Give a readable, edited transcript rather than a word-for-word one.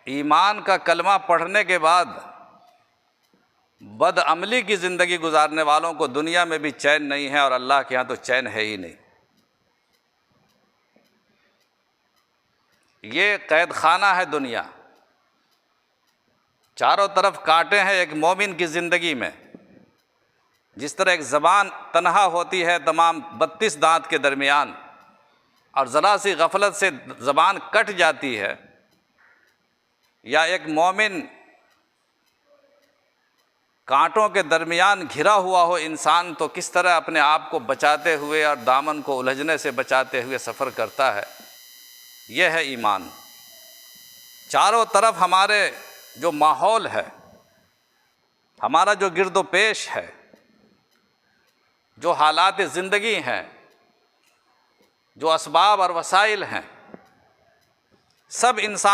ईमान का कलमा पढ़ने के बाद बदअमली की ज़िंदगी गुजारने वालों को दुनिया में भी चैन नहीं है और अल्लाह के यहाँ तो चैन है ही नहीं। ये कैद खाना है दुनिया, चारों तरफ कांटे हैं एक मोमिन की ज़िंदगी में। जिस तरह एक ज़बान तन्हा होती है तमाम 32 दांत के दरमियान और ज़रा सी गफलत से ज़बान कट जाती है, या एक मोमिन कांटों के दरमियान घिरा हुआ हो इंसान तो किस तरह अपने आप को बचाते हुए और दामन को उलझने से बचाते हुए सफ़र करता है, यह है ईमान। चारों तरफ हमारे जो माहौल है, हमारा जो गिरदो पेश है, जो हालात ज़िंदगी हैं, जो असबाब और वसाइल हैं, सब इंसान